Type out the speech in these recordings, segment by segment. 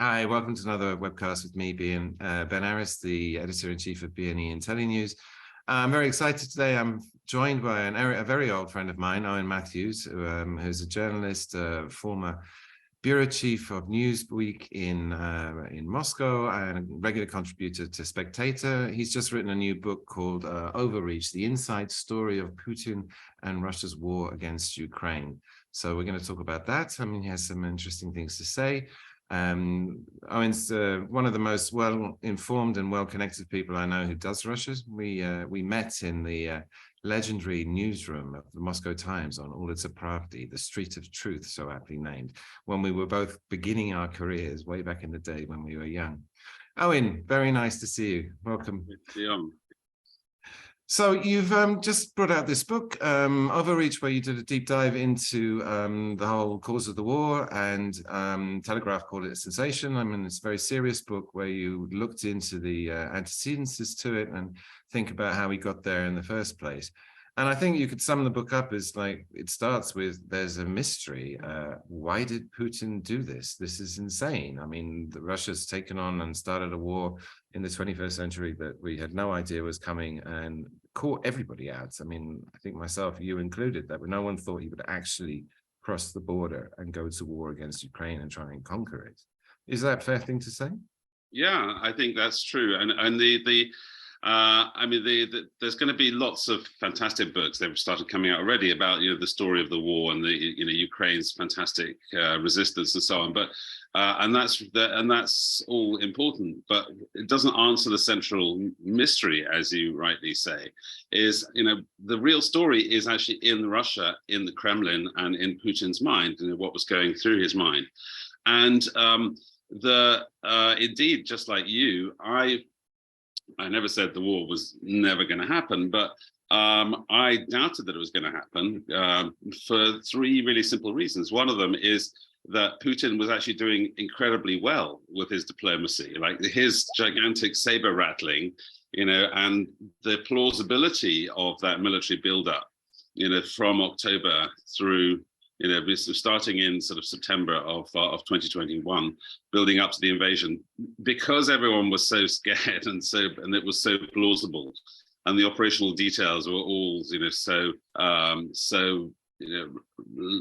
Hi, welcome to another webcast with me, Ben Aris, the editor-in-chief of bneIntelliNews. I'm very excited today. I'm joined by a very old friend of mine, Owen Matthews, who's a journalist, former bureau chief of Newsweek in Moscow and a regular contributor to Spectator. He's just written a new book called Overreach, the inside story of Putin and Russia's war against Ukraine. So we're going to talk about that. I mean, he has some interesting things to say. Owen's one of the most well-informed and well-connected people I know who does Russia. We met in the legendary newsroom of the Moscow Times on Улица Правды, the Street of Truth, so aptly named, when we were both beginning our careers way back in the day when we were young. Owen, very nice to see you. Welcome. So you've just brought out this book, Overreach, where you did a deep dive into the whole cause of the war, and Telegraph called it a sensation. I mean, it's a very serious book where you looked into the antecedents to it and think about how we got there in the first place. And I think you could sum the book up as like, it starts with, there's a mystery. Why did Putin do this? This is insane. I mean, Russia's taken on and started a war in the 21st century that we had no idea was coming and caught everybody out. I mean, I think myself, you included, that no one thought he would actually cross the border and go to war against Ukraine and try and conquer it. Is that a fair thing to say? Yeah, I think that's true. And I mean, there's going to be lots of fantastic books. They've started coming out already about, the story of the war and the, Ukraine's fantastic resistance and so on. But and that's all important, but it doesn't answer the central mystery, as you rightly say. Is the real story is actually in Russia, in the Kremlin, and in Putin's mind, what was going through his mind. And indeed, just like you, I never said the war was never going to happen, but I doubted that it was going to happen for three really simple reasons. One of them is that Putin was actually doing incredibly well with his diplomacy, like his gigantic saber rattling, and the plausibility of that military buildup, from October through, starting in sort of September of 2021, building up to the invasion, because everyone was so scared and it was so plausible, and the operational details were all, so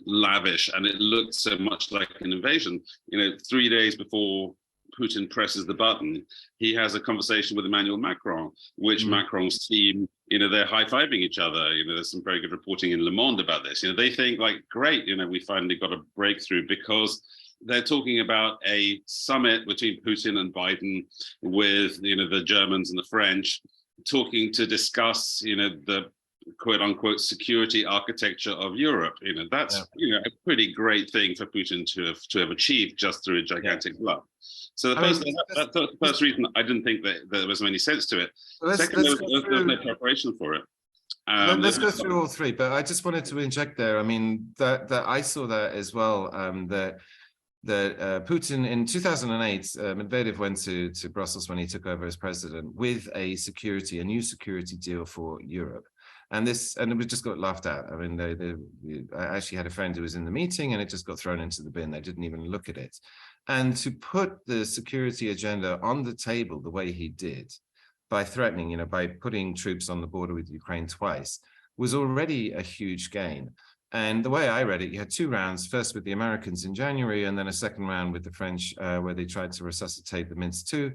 lavish, and it looked so much like an invasion. 3 days before Putin presses the button, he has a conversation with Emmanuel Macron, which Macron's team, they're high-fiving each other. There's some very good reporting in Le Monde about this. They think, like, great, we finally got a breakthrough, because they're talking about a summit between Putin and Biden with, the Germans and the French, talking to discuss, the quote-unquote security architecture of Europe. That's a pretty great thing for Putin to have achieved just through a gigantic bluff. So that's the first reason I didn't think that there was any sense to it. Second, there was no preparation for it. Let's go through all three, but I just wanted to inject there. I mean, that I saw that as well, that Putin in 2008, Medvedev went to Brussels when he took over as president with a new security deal for Europe. And it just got laughed at. I mean, I actually had a friend who was in the meeting, and it just got thrown into the bin. They didn't even look at it. And to put the security agenda on the table the way he did, by threatening, by putting troops on the border with Ukraine twice, was already a huge gain. And the way I read it, you had two rounds, first with the Americans in January, and then a second round with the French, where they tried to resuscitate the Minsk II.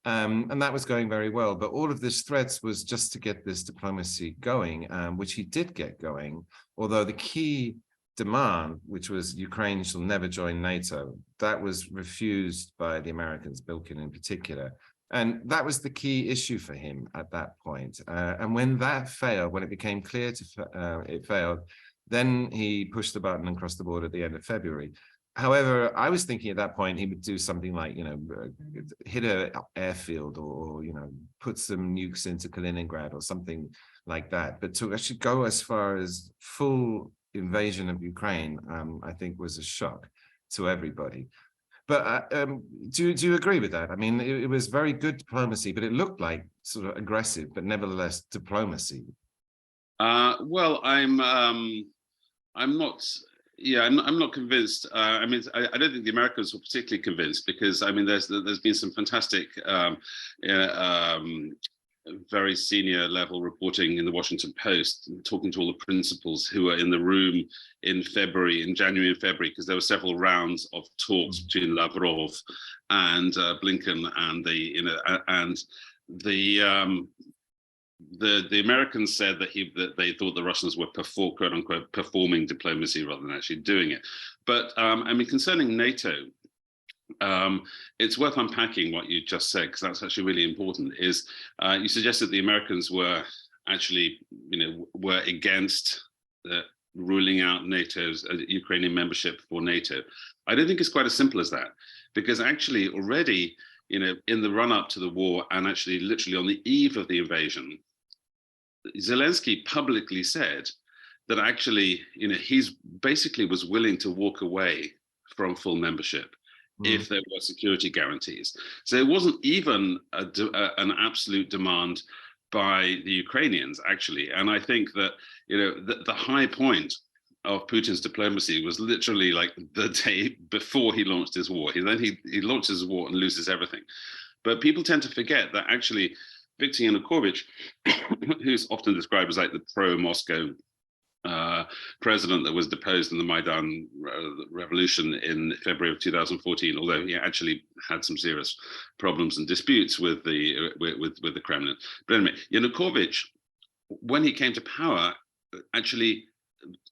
And that was going very well. But all of this threats was just to get this diplomacy going, which he did get going, although the key demand, which was Ukraine shall never join NATO, that was refused by the Americans, Bilkin in particular. And that was the key issue for him at that point. And when that failed, when it became clear it failed, then he pushed the button and crossed the border at the end of February. However, I was thinking at that point he would do something like, hit an airfield or, put some nukes into Kaliningrad or something like that. But to actually go as far as full invasion of Ukraine, I think was a shock to everybody. But do you agree with that? I mean, it was very good diplomacy, but it looked like sort of aggressive, but nevertheless diplomacy. Well, I'm not Yeah, I'm not convinced. I mean, I don't think the Americans were particularly convinced because I mean, there's been some fantastic, very senior level reporting in the Washington Post, talking to all the principals who were in the room in January and February, because there were several rounds of talks between Lavrov and Blinken and the Americans said that they thought the Russians were quote unquote performing diplomacy rather than actually doing it. But I mean, concerning NATO, it's worth unpacking what you just said, because that's actually really important. Is you suggested the Americans were actually, were against ruling out NATO's Ukrainian membership for NATO. I don't think it's quite as simple as that, because actually already, in the run up to the war and actually literally on the eve of the invasion, Zelensky publicly said that actually, he's basically was willing to walk away from full membership if there were security guarantees. So it wasn't even an absolute demand by the Ukrainians, actually. And I think that, the high point of Putin's diplomacy was literally like the day before he launched his war. He launches his war and loses everything. But people tend to forget that actually Viktor Yanukovych, who's often described as like the pro-Moscow president that was deposed in the Maidan revolution in February of 2014, although he actually had some serious problems and disputes with the Kremlin. But anyway, Yanukovych, when he came to power, actually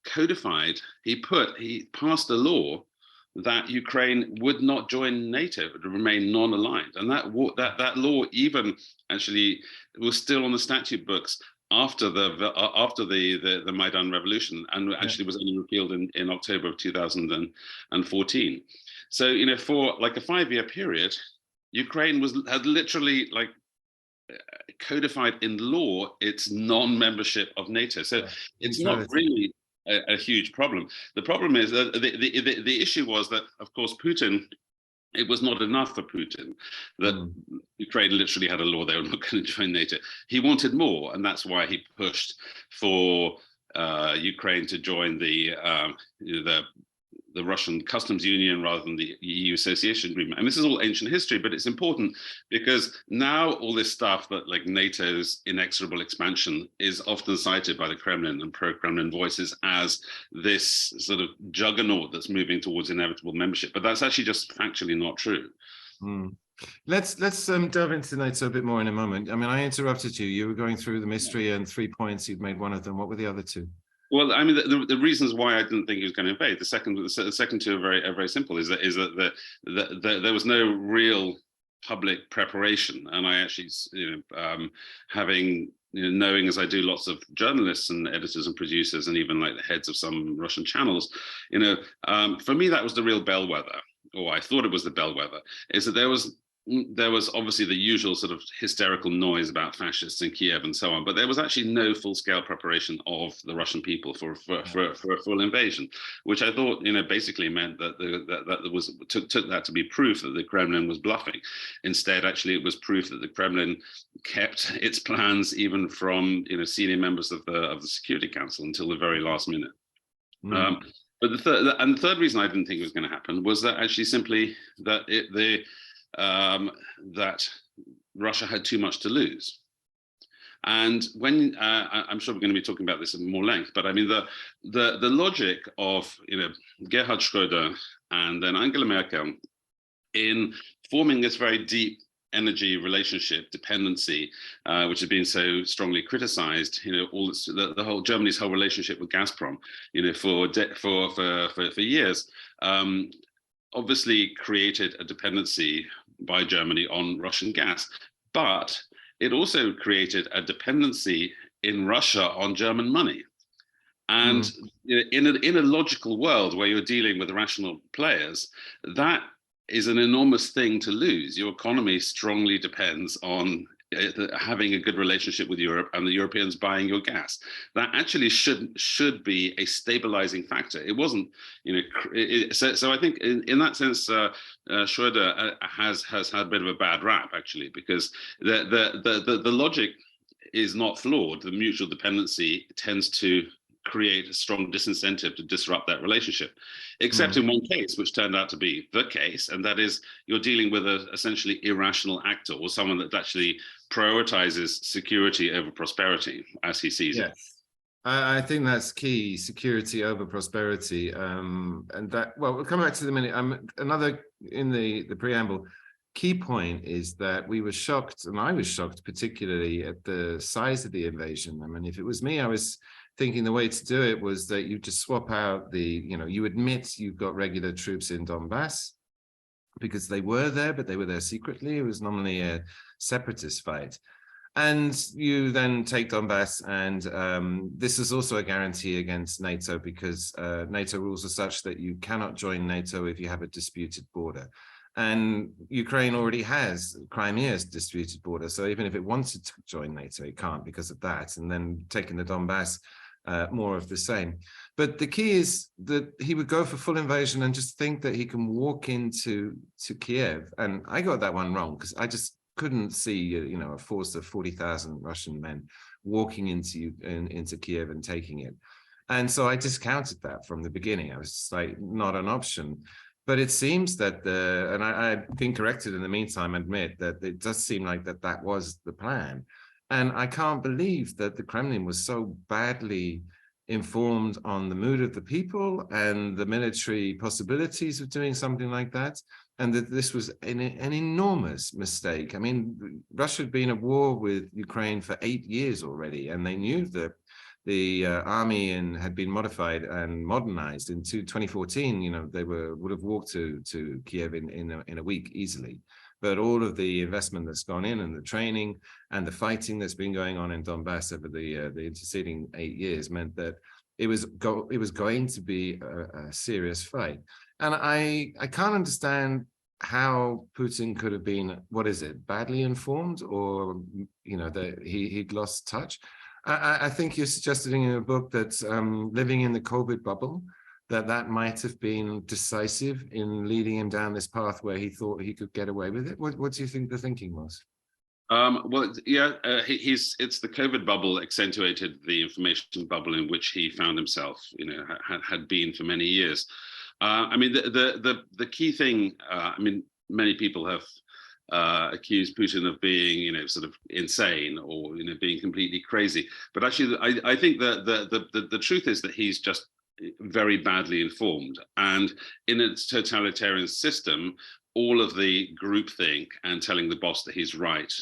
codified, he passed a law that Ukraine would not join NATO, but remain non-aligned, and that law even actually was still on the statute books after the Maidan revolution, and actually was only repealed in October of 2014. So for like a 5-year period, Ukraine had literally like codified in law its non-membership of NATO. So it's not really a huge problem. The problem is that the issue was that, of course, Putin, it was not enough for Putin that Ukraine literally had a law they were not going to join NATO. He wanted more, and that's why he pushed for Ukraine to join the Russian customs union rather than the EU association agreement. And this is all ancient history, but it's important because now all this stuff that like NATO's inexorable expansion is often cited by the Kremlin and pro-Kremlin voices as this sort of juggernaut that's moving towards inevitable membership. But that's actually just factually not true. Let's delve into NATO a bit more in a moment. I mean, I interrupted you. You were going through the mystery and 3 points. You'd made one of them. What were the other two? Well, I mean, the reasons why I didn't think he was going to invade, the second two are very simple. Is that there was no real public preparation, and I actually, having knowing as I do lots of journalists and editors and producers, and even like the heads of some Russian channels, for me that was the real bellwether, or I thought it was the bellwether, is that there was obviously the usual sort of hysterical noise about fascists in Kiev and so on, but there was actually no full-scale preparation of the Russian people for a full invasion, which I thought, basically meant that took that to be proof that the Kremlin was bluffing. Instead, actually, it was proof that the Kremlin kept its plans even from senior members of the Security Council until the very last minute. But the third reason I didn't think it was going to happen was that actually simply that that Russia had too much to lose. And when I'm sure we're going to be talking about this in more length, but I mean the logic of Gerhard Schröder and then Angela Merkel in forming this very deep energy relationship dependency, which has been so strongly criticized, the whole Germany's whole relationship with Gazprom, for years, obviously created a dependency by Germany on Russian gas, but it also created a dependency in Russia on German money. And in a logical world where you're dealing with rational players, that is an enormous thing to lose. Your economy strongly depends on having a good relationship with Europe and the Europeans buying your gas. That actually should be a stabilizing factor. It wasn't, so I think in that sense, Schröder has had a bit of a bad rap actually, because the logic is not flawed. The mutual dependency tends to create a strong disincentive to disrupt that relationship, except in one case, which turned out to be the case, and that is you're dealing with an essentially irrational actor, or someone that actually prioritizes security over prosperity, as he sees it. I think that's key, security over prosperity. And that, well, we'll come back to the minute. Another in the preamble, key point is that we were shocked, and I was shocked particularly at the size of the invasion. I mean, if it was me, I was thinking the way to do it was that you just swap out you admit you've got regular troops in Donbass, because they were there, but they were there secretly. It was normally a separatist fight. And you then take Donbass, and this is also a guarantee against NATO, because NATO rules are such that you cannot join NATO if you have a disputed border. And Ukraine already has Crimea's disputed border. So even if it wanted to join NATO, it can't because of that. And then taking the Donbass, more of the same. But the key is that he would go for full invasion and just think that he can walk into Kiev. And I got that one wrong, because I just couldn't see, a force of 40,000 Russian men walking into Kiev and taking it. And so I discounted that from the beginning. I was just like, not an option. But it seems that and I've been corrected in the meantime, admit that it does seem like that was the plan. And I can't believe that the Kremlin was so badly informed on the mood of the people and the military possibilities of doing something like that, and that this was an enormous mistake. I mean, Russia had been at war with Ukraine for 8 years already, and they knew that the army had been modified and modernized in 2014. They would have walked to Kiev in a week easily. But all of the investment that's gone in, and the training and the fighting that's been going on in Donbass over the interceding 8 years, meant that it was going to be a serious fight. And I can't understand how Putin could have been, badly informed, or that he'd lost touch. I think you're suggesting in a book that living in the COVID bubble, that might have been decisive in leading him down this path where he thought he could get away with it. What do you think the thinking was? It's the COVID bubble accentuated the information bubble in which he found himself, had been for many years. The key thing, many people have accused Putin of being, sort of insane, or being completely crazy. But actually, I think that the truth is that he's just very badly informed, and in its totalitarian system, all of the groupthink and telling the boss that he's right,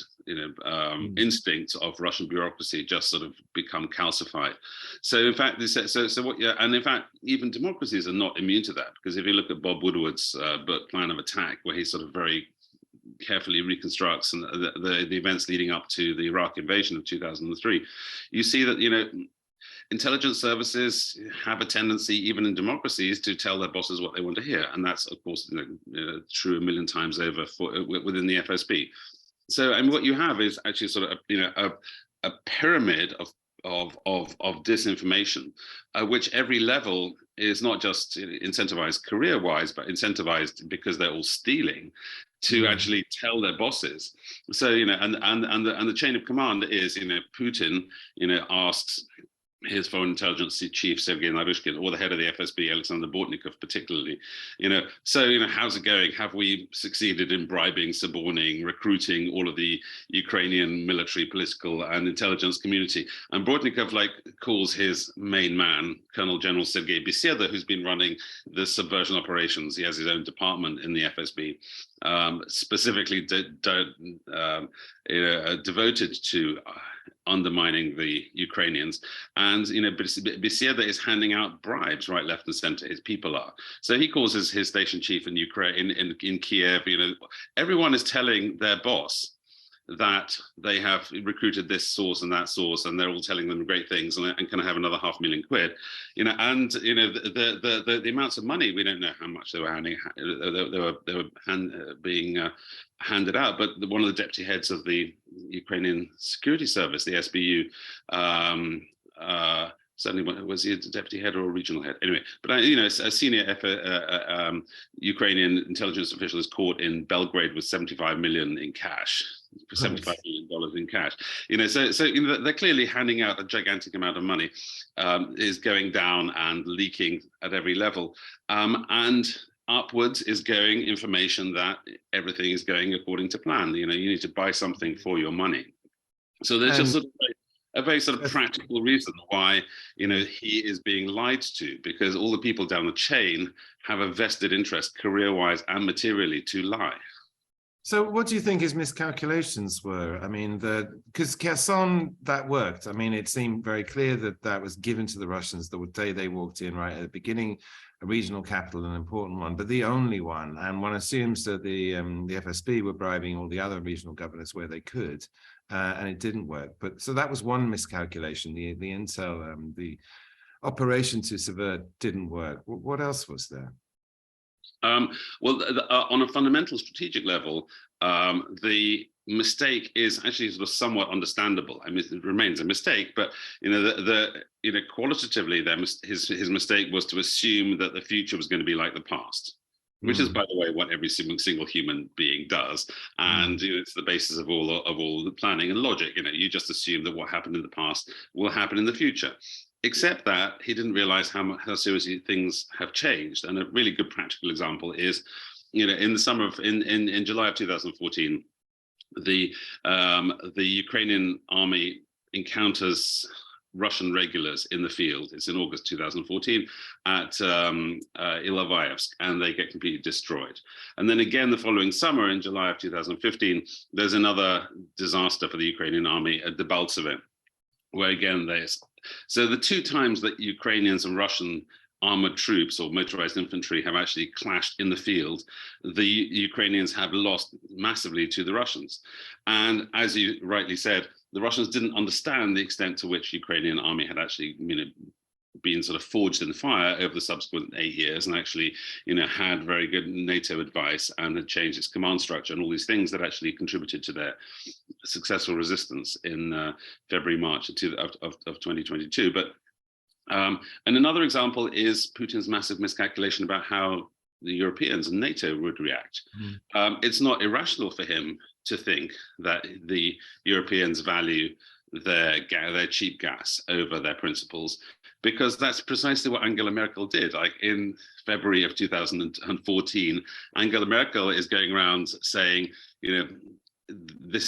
instincts of Russian bureaucracy just sort of become calcified. So in fact, and in fact, even democracies are not immune to that, because if you look at Bob Woodward's book Plan of Attack, where he sort of very carefully reconstructs the events leading up to the Iraq invasion of 2003, you see that intelligence services have a tendency, even in democracies, to tell their bosses what they want to hear, and that's of course true a million times over within the FSB. So, and what you have is actually sort of a pyramid of disinformation, which every level is not just incentivized career-wise, but incentivized because they're all stealing to actually tell their bosses. So and the chain of command is Putin asks his foreign intelligence chief, Sergei Naryshkin, or the head of the FSB, Alexander Bortnikov, particularly, how's it going? Have we succeeded in bribing, suborning, recruiting all of the Ukrainian military, political, and intelligence community? And Bortnikov calls his main man, Colonel General Sergei Beseda, who's been running the subversion operations. He has his own department in the FSB, specifically devoted to undermining the Ukrainians. And Beseda is handing out bribes right, left, and center. His people are. So he calls his station chief in Ukraine, in Kiev. Everyone is telling their boss that they have recruited this source and that source, and they're all telling them great things, and can I have another £500,000 quid? The amounts of money, we don't know how much they were handing. They were being handed out, but one of the deputy heads of the Ukrainian Security Service, the SBU, certainly was he a deputy head or a regional head? Anyway, but a senior Ukrainian intelligence official is caught in Belgrade with 75 million in cash, $75 million in cash. So they're clearly handing out a gigantic amount of money, is going down and leaking at every level, and upwards is going information that everything is going according to plan. You need to buy something for your money. So there's just sort of a very sort of practical reason why he is being lied to, because all the people down the chain have a vested interest, career-wise and materially, to lie. So what do you think his miscalculations were? I mean, because Kherson, that worked. I mean, it seemed very clear that that was given to the Russians the day they walked in, right at the beginning, a regional capital, an important one, but the only one. And one assumes that the FSB were bribing all the other regional governors where they could, and it didn't work. But so that was one miscalculation. The intel, the operation to subvert didn't work. What else was there? On a fundamental strategic level, the mistake is actually sort of somewhat understandable. I mean, it remains a mistake, but qualitatively, his mistake was to assume that the future was going to be like the past, which is, by the way, what every single human being does, and it's the basis of all the planning and logic. You just assume that what happened in the past will happen in the future. Except that he didn't realize how seriously things have changed. And a really good practical example is, in the summer in July of 2014, the Ukrainian army encounters Russian regulars in the field. It's in August 2014 at Ilovayevsk, and they get completely destroyed. And then again, the following summer, in July of 2015, there's another disaster for the Ukrainian army at Debaltseve, where again, so the two times that Ukrainians and Russian armored troops or motorized infantry have actually clashed in the field, the Ukrainians have lost massively to the Russians. And as you rightly said, the Russians didn't understand the extent to which Ukrainian army had actually been sort of forged in fire over the subsequent 8 years, and actually had very good NATO advice and had changed its command structure and all these things that actually contributed to their successful resistance in February, March of 2022. But and another example is Putin's massive miscalculation about how the Europeans and NATO would react. It's not irrational for him to think that the Europeans value their cheap gas over their principles, because that's precisely what Angela Merkel did. Like in February of 2014, Angela Merkel is going around saying, this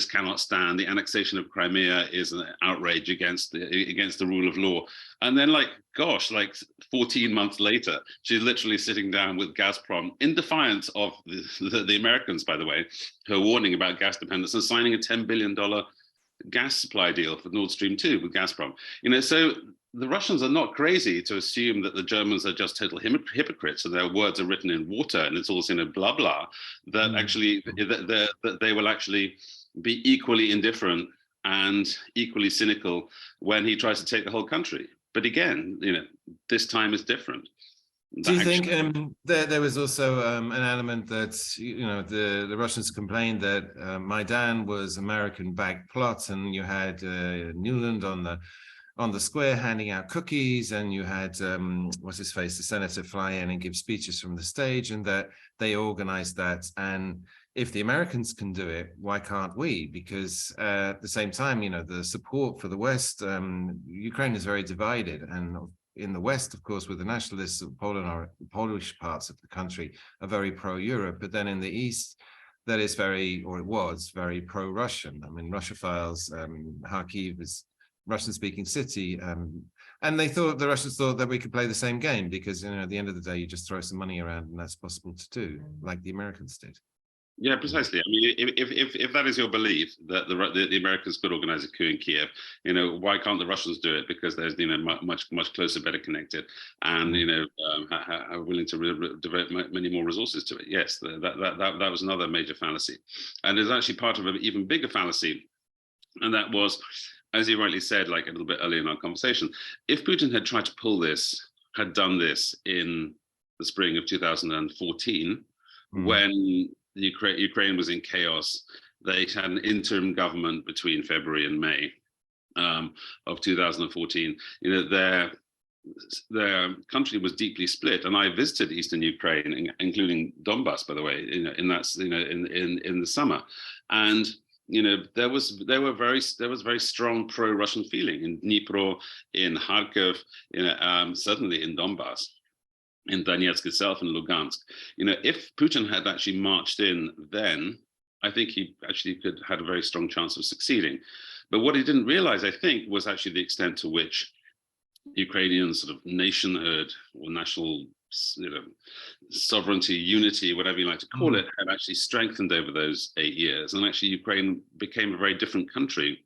cannot stand. The annexation of Crimea is an outrage against the rule of law. And then, 14 months later, she's literally sitting down with Gazprom in defiance of the Americans, by the way, who are warning about gas dependence, and signing a $10 billion gas supply deal for Nord Stream 2 with Gazprom. So the Russians are not crazy to assume that the Germans are just total hypocrites and their words are written in water and it's all blah blah, that actually that they will actually be equally indifferent and equally cynical when he tries to take the whole country. But again, this time is different. Do you think there was also an element that the Russians complained that Maidan was American-backed plot, and you had Newland on the square handing out cookies, and you had what's his face, the senator, fly in and give speeches from the stage, and that they organized that. And if the Americans can do it, why can't we? Because at the same time, the support for the West, Ukraine is very divided, and in the West, of course, with the nationalists of Poland, or Polish parts of the country are very pro-Europe, but then in the East, that is it was very pro-Russian. I mean, Russophiles, Kharkiv is Russian-speaking city, and the Russians thought that we could play the same game, because at the end of the day, you just throw some money around, and that's possible to do, like the Americans did. Yeah, precisely. I mean, if that is your belief that the Americans could organize a coup in Kiev, why can't the Russians do it? Because there's much closer, better connected, and are willing to devote many more resources to it. Yes, that was another major fallacy, and there's actually part of an even bigger fallacy, and that was, as you rightly said, like a little bit earlier in our conversation, if Putin had tried to had done this in the spring of 2014, when Ukraine was in chaos, they had an interim government between February and May. of 2014, their country was deeply split, and I visited eastern Ukraine, including Donbass, by the way, in the summer, and there was very strong pro-Russian feeling in Dnipro, in Kharkiv, certainly in Donbass, in Donetsk itself, and Lugansk. If Putin had actually marched in then, I think he actually had a very strong chance of succeeding. But what he didn't realize, I think, was actually the extent to which Ukrainian sort of nationhood or national sovereignty, unity, whatever you like to call it, had actually strengthened over those 8 years. And actually Ukraine became a very different country.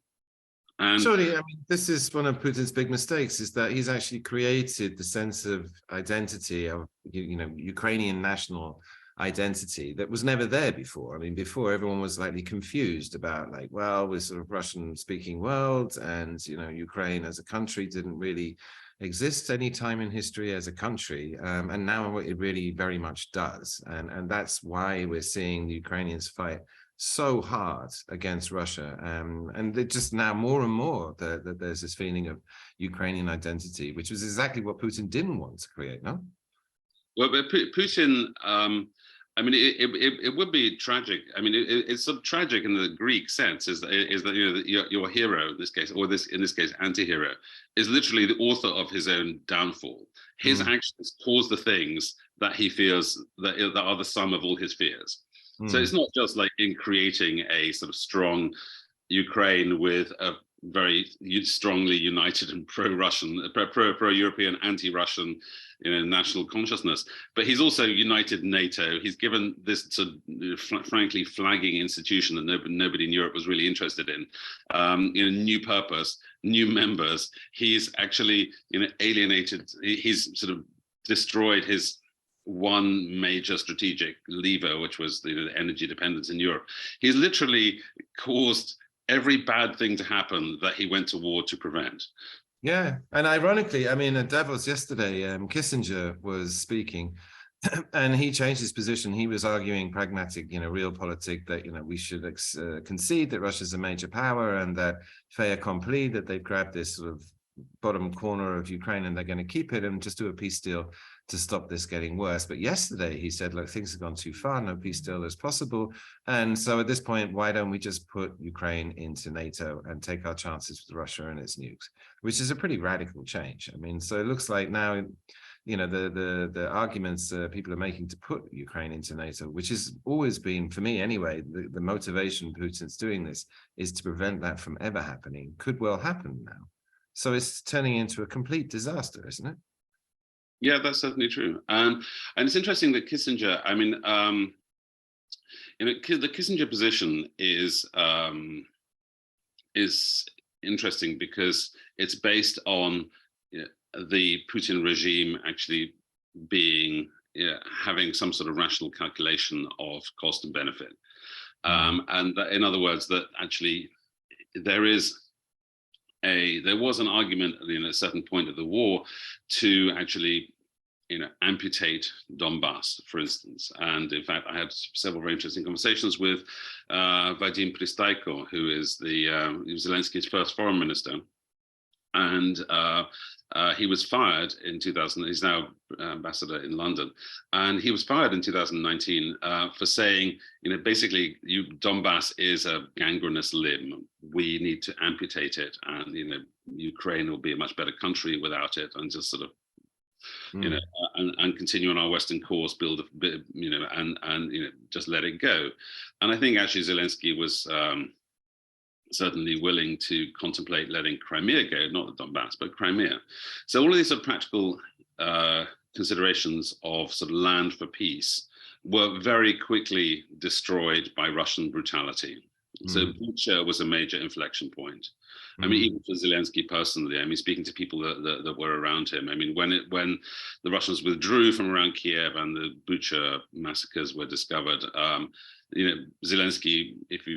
And surely, I mean, this is one of Putin's big mistakes, is that he's actually created the sense of identity of, Ukrainian national identity that was never there before. I mean, before everyone was slightly confused about we're sort of Russian speaking world, and, Ukraine as a country didn't really exist any time in history as a country. And now it really very much does. And that's why we're seeing the Ukrainians fight so hard against Russia. And it just now more and more that there's this feeling of Ukrainian identity, which was exactly what Putin didn't want to create, no? Well, but Putin, I mean, it would be tragic. I mean, it's sort of tragic in the Greek sense, is that your hero in this case, or in this case, anti-hero, is literally the author of his own downfall. His actions cause the things that he fears that are the sum of all his fears. So it's not just like in creating a sort of strong Ukraine with a very strongly united and pro-Russian, pro-European, anti-Russian, national consciousness. But he's also united NATO. He's given this sort of frankly flagging institution that nobody in Europe was really interested in, new purpose, new members. He's actually alienated. He's sort of destroyed his one major strategic lever, which was the energy dependence in Europe. He's literally caused every bad thing to happen that he went to war to prevent. Yeah, and ironically, I mean, at Davos yesterday, Kissinger was speaking, and he changed his position. He was arguing pragmatic, realpolitik, that we should concede that Russia's a major power, and that fait accompli, that they've grabbed this sort of bottom corner of Ukraine and they're going to keep it and just do a peace deal to stop this getting worse. But yesterday he said, look, things have gone too far, no peace deal is possible. And so at this point, why don't we just put Ukraine into NATO and take our chances with Russia and its nukes, which is a pretty radical change. I mean, so it looks like now, the arguments people are making to put Ukraine into NATO, which has always been, for me anyway, the motivation Putin's doing this is to prevent that from ever happening, could well happen now. So it's turning into a complete disaster, isn't it? Yeah, that's certainly true. And it's interesting that Kissinger, I mean, the Kissinger position is interesting because it's based on the Putin regime actually having some sort of rational calculation of cost and benefit. And that, in other words, that actually there was an argument at a certain point of the war to actually, amputate Donbass, for instance. And in fact, I had several very interesting conversations with Vadim Pristaiko, who is Zelensky's first foreign minister. And he was fired in 2000. He's now ambassador in London, and he was fired in 2019 for saying, basically, Donbass is a gangrenous limb. We need to amputate it, and Ukraine will be a much better country without it, and just sort of, and continue on our Western course, build a bit, and just let it go. And I think actually Zelensky was certainly willing to contemplate letting Crimea go, not the Donbass, but Crimea. So all of these sort of practical considerations of sort of land for peace were very quickly destroyed by Russian brutality. So Bucha was a major inflection point. I mean, even for Zelensky personally, I mean, speaking to people that were around him, I mean, when the Russians withdrew from around Kiev and the Bucha massacres were discovered, Zelensky, if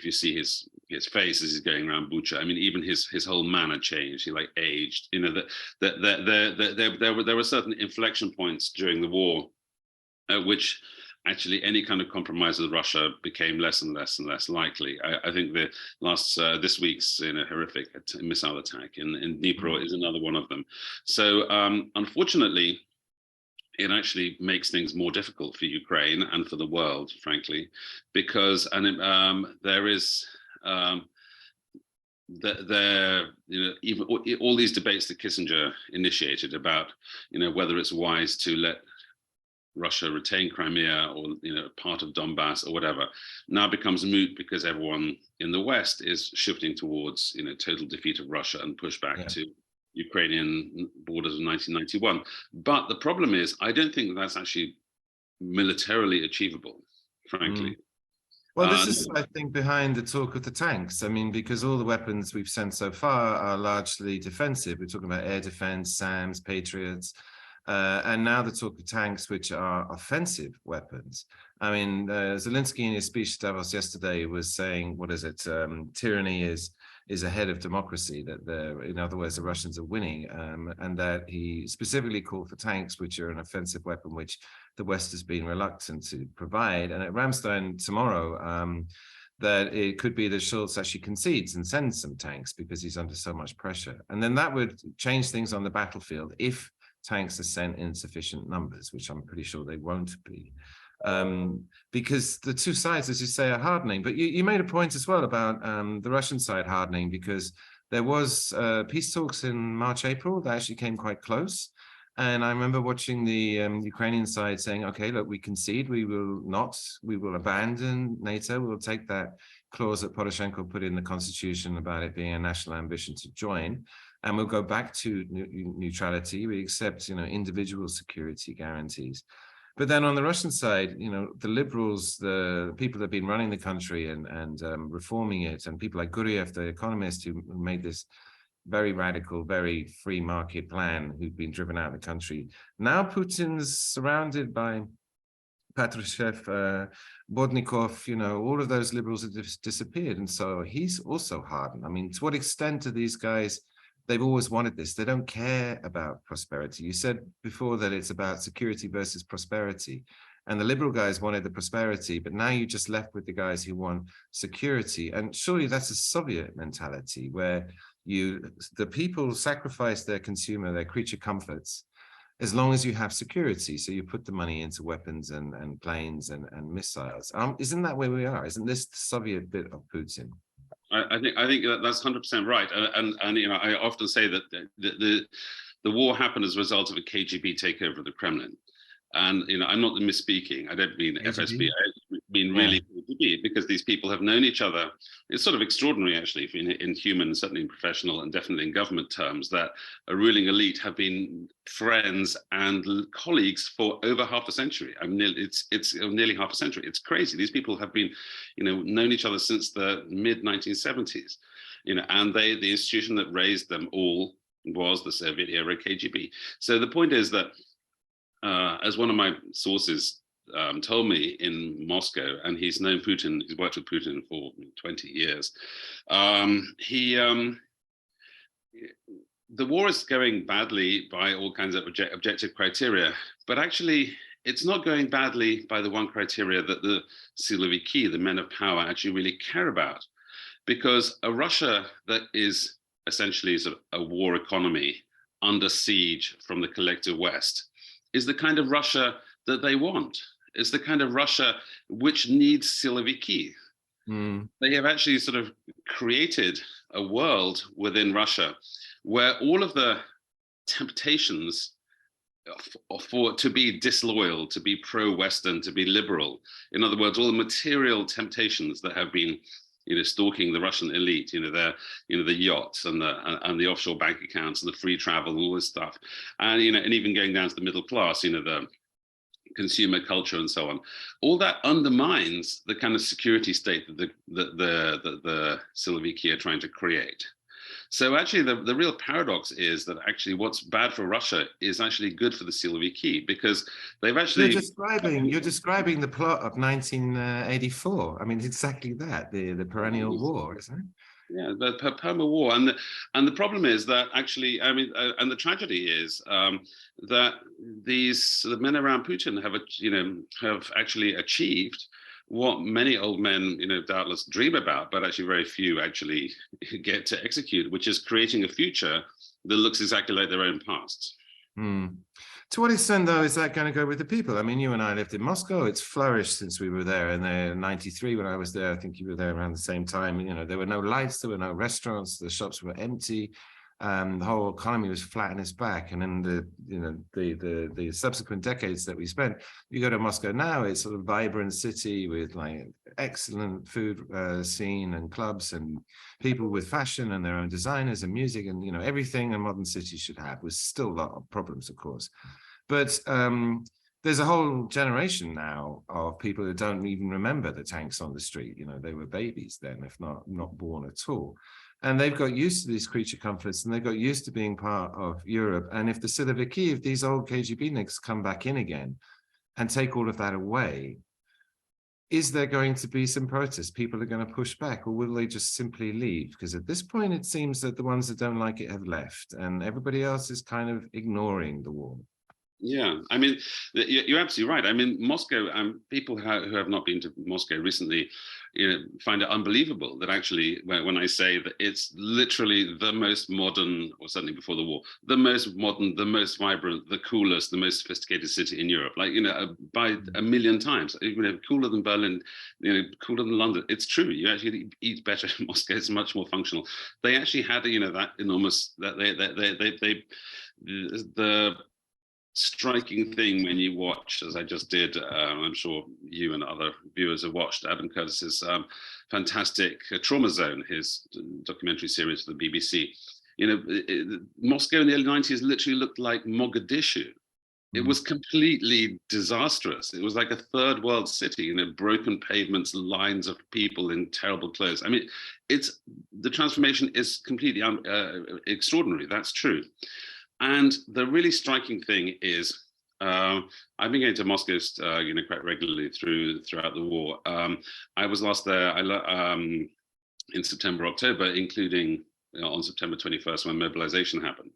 you see his face as he's going around Bucha, I mean, even his whole manner changed. He aged. There were certain inflection points during the war, which actually any kind of compromise with Russia became less and less and less likely. I think the last this week's horrific missile attack in Dnipro is another one of them. So unfortunately, it actually makes things more difficult for Ukraine and for the world, frankly, because there is even all these debates that Kissinger initiated about whether it's wise to let Russia retain Crimea or part of Donbass or whatever now becomes moot because everyone in the West is shifting towards total defeat of Russia and pushback to Ukrainian borders of 1991. But the problem is, I don't think that's actually militarily achievable, frankly. Well, this is, I think, behind the talk of the tanks. I mean, because all the weapons we've sent so far are largely defensive. We're talking about air defense, SAMs, Patriots, and now the talk of tanks, which are offensive weapons. I mean, Zelensky in his speech to Davos yesterday was saying, what is it? Tyranny is ahead of democracy, that in other words, the Russians are winning, and that he specifically called for tanks, which are an offensive weapon, which the West has been reluctant to provide. And at Ramstein tomorrow, that it could be that Scholz actually concedes and sends some tanks because he's under so much pressure. And then that would change things on the battlefield if tanks are sent in sufficient numbers, which I'm pretty sure they won't be. Because the two sides, as you say, are hardening. But you made a point as well about the Russian side hardening, because there was peace talks in March, April that actually came quite close. And I remember watching the Ukrainian side saying, okay, look, we concede, we will abandon NATO, we'll take that clause that Poroshenko put in the constitution about it being a national ambition to join, and we'll go back to neutrality. We accept, individual security guarantees. But then on the Russian side, the liberals, the people that have been running the country and reforming it, and people like Guriev, the economist who made this very radical, very free market plan, who'd been driven out of the country. Now Putin's surrounded by Patrushev, Bodnikov, all of those liberals have disappeared. And so he's also hardened. I mean, to what extent do these guys, they've always wanted this. They don't care about prosperity. You said before that it's about security versus prosperity. And the liberal guys wanted the prosperity, but now you're just left with the guys who want security. And surely that's a Soviet mentality where the people sacrifice their consumer, their creature comforts, as long as you have security. So you put the money into weapons and planes and missiles. Isn't that where we are? Isn't this the Soviet bit of Putin? I think that's 100% right. And I often say that the war happened as a result of a KGB takeover of the Kremlin. And I'm not misspeaking. I don't mean FSB. I mean really KGB, because these people have known each other. It's sort of extraordinary, actually, in human, certainly in professional, and definitely in government terms, that a ruling elite have been friends and colleagues for over half a century. I mean, it's nearly half a century. It's crazy. These people have been, known each other since the mid 1970s. And the institution that raised them all was the Soviet era KGB. So the point is that, as one of my sources told me in Moscow, and he's known Putin, he's worked with Putin for 20 years, the war is going badly by all kinds of objective criteria, but actually it's not going badly by the one criteria that the Siloviki, the men of power, actually really care about. Because a Russia that is essentially sort of a war economy under siege from the collective West is the kind of Russia that they want. It's the kind of Russia which needs Siloviki. They have actually sort of created a world within Russia where all of the temptations to be disloyal, to be pro-Western, to be liberal, in other words, all the material temptations that have been stalking the Russian elite, the yachts and the offshore bank accounts and the free travel and all this stuff, and and even going down to the middle class, the consumer culture and so on. All that undermines the kind of security state that the Siloviki are trying to create. So actually, the real paradox is that actually what's bad for Russia is actually good for the Siloviki, because they've actually... You're describing the plot of 1984. I mean, it's exactly that, the perennial war, isn't it? Yeah, the perma war, and the problem is that actually, I mean, and the tragedy is that the men around Putin have actually achieved what many old men, doubtless dream about, but actually very few actually get to execute, which is creating a future that looks exactly like their own past. Hmm. To what extent, though, is that going to go with the people? I mean, you and I lived in Moscow. It's flourished since we were there in '93 when I was there. I think you were there around the same time. There were no lights, there were no restaurants, the shops were empty. The whole economy was flat on its back. And in the subsequent decades that we spent, you go to Moscow now, it's sort of vibrant city with like excellent food scene and clubs and people with fashion and their own designers and music and everything a modern city should have. With still a lot of problems, of course. But there's a whole generation now of people who don't even remember the tanks on the street. They were babies then, if not born at all. And they've got used to these creature comforts, and they've got used to being part of Europe. And if the Siloviki, if these old KGBniks come back in again and take all of that away, is there going to be some protest? People are going to push back, or will they just simply leave? Because at this point, it seems that the ones that don't like it have left, and everybody else is kind of ignoring the war. Yeah, I mean, you're absolutely right. I mean, Moscow, people who have not been to Moscow recently, find it unbelievable that actually, when I say that it's literally the most modern, or certainly before the war, the most modern, the most vibrant, the coolest, the most sophisticated city in Europe, like, by a million times, cooler than Berlin, cooler than London. It's true. You actually eat better in Moscow. It's much more functional. They actually had, that enormous, that the striking thing when you watch, as I just did, I'm sure you and other viewers have watched Adam Curtis's fantastic Trauma Zone, his documentary series for the BBC. Moscow in the early 90s literally looked like Mogadishu. It was completely disastrous. It was like a third world city, broken pavements, lines of people in terrible clothes. I mean, the transformation is completely extraordinary. That's true. And the really striking thing is, I've been going to Moscow, quite regularly throughout the war. I was last there in September, October, including on September 21st when mobilization happened.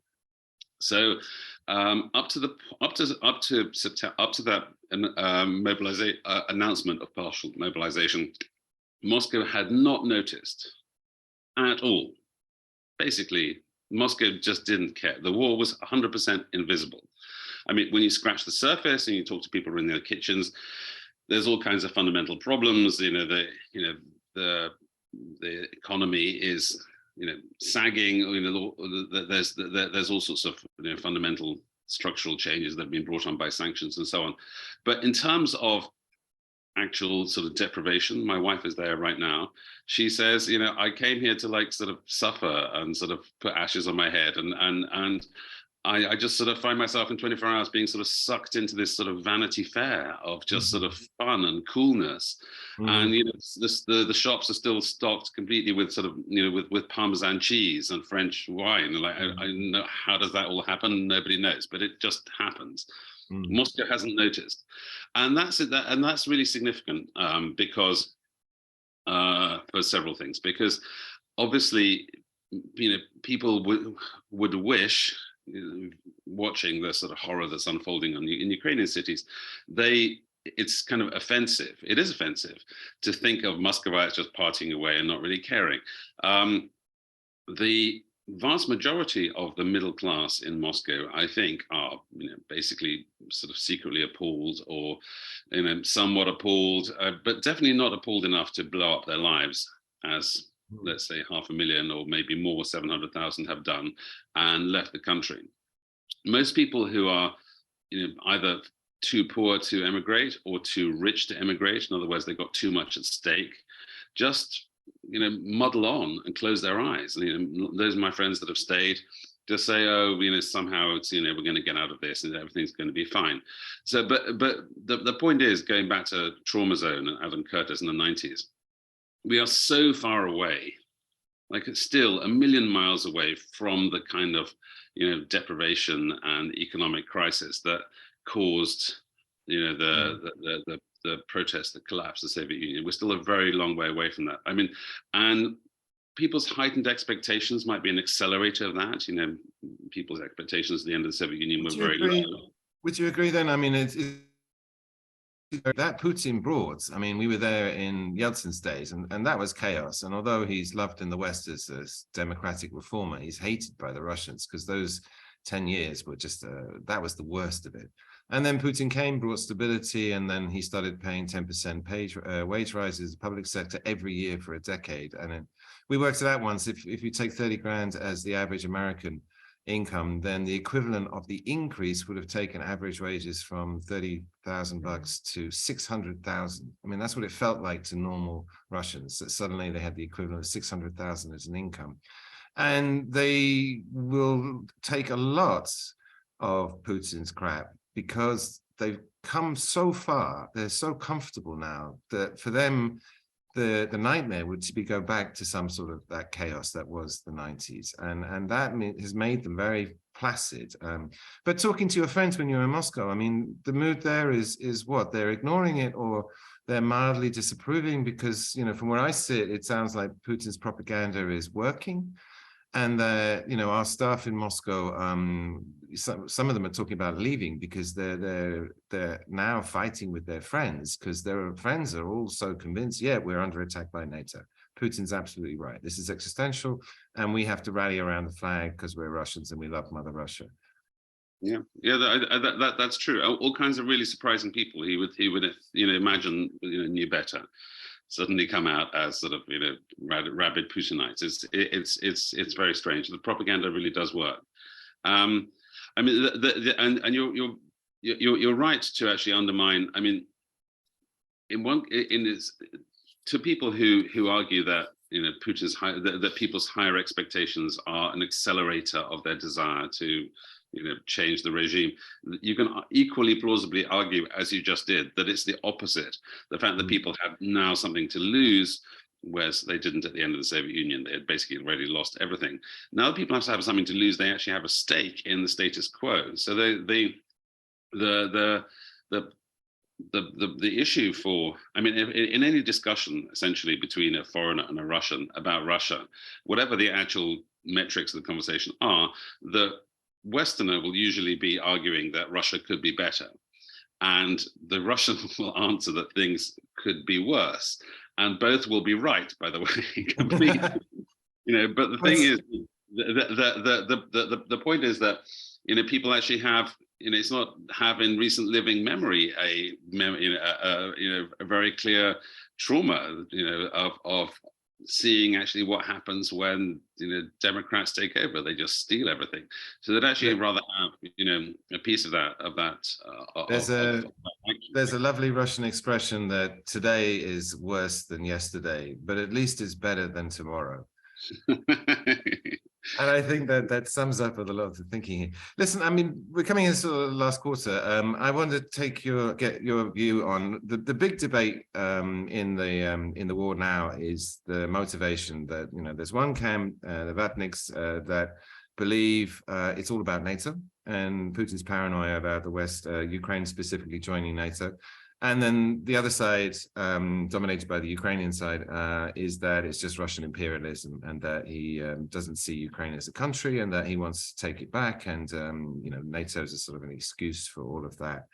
So up to that announcement of partial mobilization, Moscow had not noticed at all. Basically, Moscow just didn't care. The war was 100% invisible. I mean, when you scratch the surface and you talk to people in their kitchens, there's all kinds of fundamental problems. The economy is sagging. There's all sorts of fundamental structural changes that have been brought on by sanctions and so on. But in terms of actual sort of deprivation, my wife is there right now. She says, I came here to sort of suffer and sort of put ashes on my head, and I just sort of find myself in 24 hours being sort of sucked into this sort of Vanity Fair of just sort of fun and coolness. And the shops are still stocked completely with sort of with Parmesan cheese and French wine. Like I know, how does that all happen? Nobody knows, but it just happens. Moscow hasn't noticed, and that's it. And that's really significant because for several things. Because obviously, people would wish, watching the sort of horror that's unfolding in Ukrainian cities, it's kind of offensive. It is offensive to think of Muscovites just partying away and not really caring. The vast majority of the middle class in Moscow, I think, are basically sort of secretly appalled, or somewhat appalled, but definitely not appalled enough to blow up their lives, as let's say 500,000 or maybe more, 700,000 have done, and left the country. Most people who are either too poor to emigrate or too rich to emigrate, in other words, they've got too much at stake, just muddle on and close their eyes. Those of my friends that have stayed just say, oh, somehow it's, we're going to get out of this and everything's going to be fine. So, but the point is, going back to Trauma Zone and Adam Curtis in the 90s, we are so far away, like it's still a million miles away from the kind of, deprivation and economic crisis that caused, the protest that collapsed the Soviet Union. We're still a very long way away from that. I mean, and people's heightened expectations might be an accelerator of that. You know, people's expectations at the end of the Soviet Union were very low. Would you agree then? I mean, that Putin brought, I mean, we were there in Yeltsin's days, and that was chaos. And although he's loved in the West as a democratic reformer, he's hated by the Russians because those 10 years were just, that was the worst of it. And then Putin came, brought stability, and then he started paying 10% wage rises in the public sector every year for a decade. And we worked it out once. If you take 30 grand as the average American income, then the equivalent of the increase would have taken average wages from 30,000 bucks to 600,000. I mean, that's what it felt like to normal Russians, that suddenly they had the equivalent of 600,000 as an income. And they will take a lot of Putin's crap because they've come so far. They're so comfortable now that for them, the nightmare would be go back to some sort of that chaos that was the 90s. And that has made them very placid. But talking to your friends when you're in Moscow, I mean, the mood there is what? They're ignoring it, or they're mildly disapproving? Because, you know, from where I sit, it sounds like Putin's propaganda is working. And, you know, our staff in Moscow, some of them are talking about leaving because they're now fighting with their friends, because their friends are all so convinced, yeah, we're under attack by NATO. Putin's absolutely right. This is existential, and we have to rally around the flag because we're Russians and we love Mother Russia. Yeah, that's true. All kinds of really surprising people. He would, you know, imagine, you know, knew better, suddenly come out as sort of, you know, rabid Putinites. It's very strange. The propaganda really does work. I mean, and you're right to actually undermine. I mean, to people who argue that, you know, that people's higher expectations are an accelerator of their desire to, you know, change the regime, you can equally plausibly argue, as you just did, that it's the opposite. The fact that people have now something to lose, whereas they didn't at the end of the Soviet Union. They had basically already lost everything. Now that people have to have something to lose, they actually have a stake in the status quo. So the issue for, I mean, in any discussion essentially between a foreigner and a Russian about Russia, whatever the actual metrics of the conversation are, the Westerner will usually be arguing that Russia could be better, and the Russian will answer that things could be worse, and both will be right, by the way. Completely. You know, but the thing is, the point is that, you know, people actually have, you know, it's not have in recent living memory a very clear trauma, you know, of seeing actually what happens when, you know, Democrats take over. They just steal everything. So they'd actually rather have, you know, a piece of that. There's a lovely Russian expression that today is worse than yesterday, but at least it's better than tomorrow. And I think that sums up a lot of the thinking here. Listen, I mean, we're coming into the last quarter. I want to get your view on the big debate in the war now is the motivation that, you know, there's one camp, the Vatniks, that believe it's all about NATO and Putin's paranoia about the West, Ukraine specifically joining NATO. And then the other side, dominated by the Ukrainian side, is that it's just Russian imperialism, and that he doesn't see Ukraine as a country, and that he wants to take it back. And, you know, NATO is a sort of an excuse for all of that.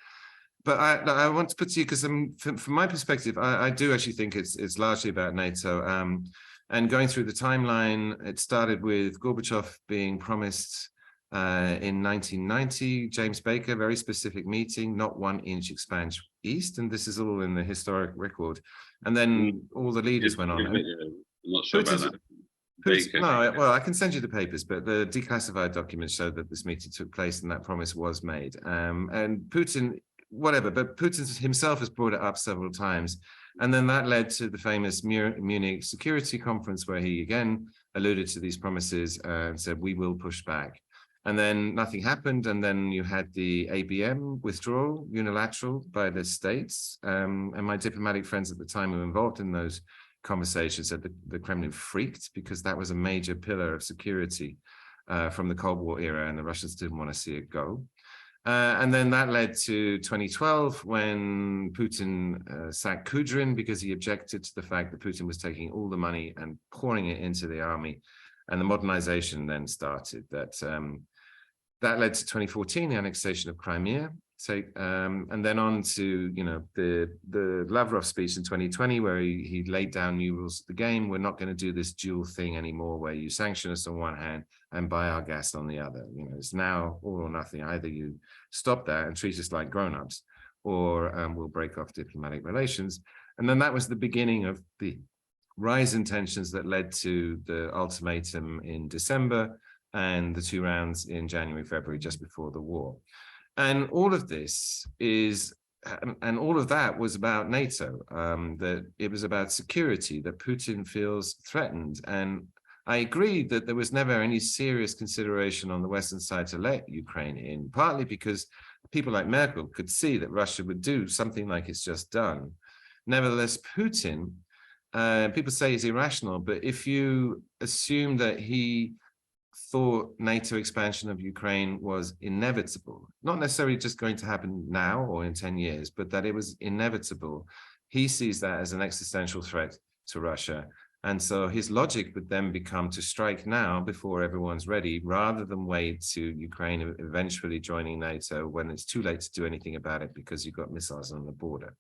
But I want to put to you, because from my perspective, I do actually think it's largely about NATO. And going through the timeline, it started with Gorbachev being promised in 1990, James Baker, very specific meeting, not 1 inch expansion east, and this is all in the historic record. And then all the leaders went on. I'm not sure about that. No, well, I can send you the papers, but the declassified documents show that this meeting took place and that promise was made. And Putin, whatever, but Putin himself has brought it up several times. And then that led to the famous Munich Security Conference, where he again alluded to these promises and said, we will push back. And then nothing happened. And then you had the ABM withdrawal, unilateral by the states. And my diplomatic friends at the time who were involved in those conversations said that the Kremlin freaked, because that was a major pillar of security from the Cold War era, and the Russians didn't want to see it go. And then that led to 2012 when Putin sacked Kudrin because he objected to the fact that Putin was taking all the money and pouring it into the army. And the modernization then started. That led to 2014, the annexation of Crimea. So, and then on to, the Lavrov speech in 2020, where he laid down new rules of the game. We're not going to do this dual thing anymore, where you sanction us on one hand and buy our gas on the other. It's now all or nothing. Either you stop that and treat us like grown-ups, or we'll break off diplomatic relations. And then that was the beginning of the rise in tensions that led to the ultimatum in December and the 2 rounds in January, February, just before the war. And all of this is, and all of that was about NATO, that it was about security, that Putin feels threatened. And I agree that there was never any serious consideration on the Western side to let Ukraine in, partly because people like Merkel could see that Russia would do something like it's just done. Nevertheless, Putin, people say he's irrational, but if you assume that he thought NATO expansion of Ukraine was inevitable, not necessarily just going to happen now or in 10 years, but that it was inevitable, he sees that as an existential threat to Russia. And so his logic would then become to strike now before everyone's ready, rather than wait to Ukraine eventually joining NATO when it's too late to do anything about it because you've got missiles on the border.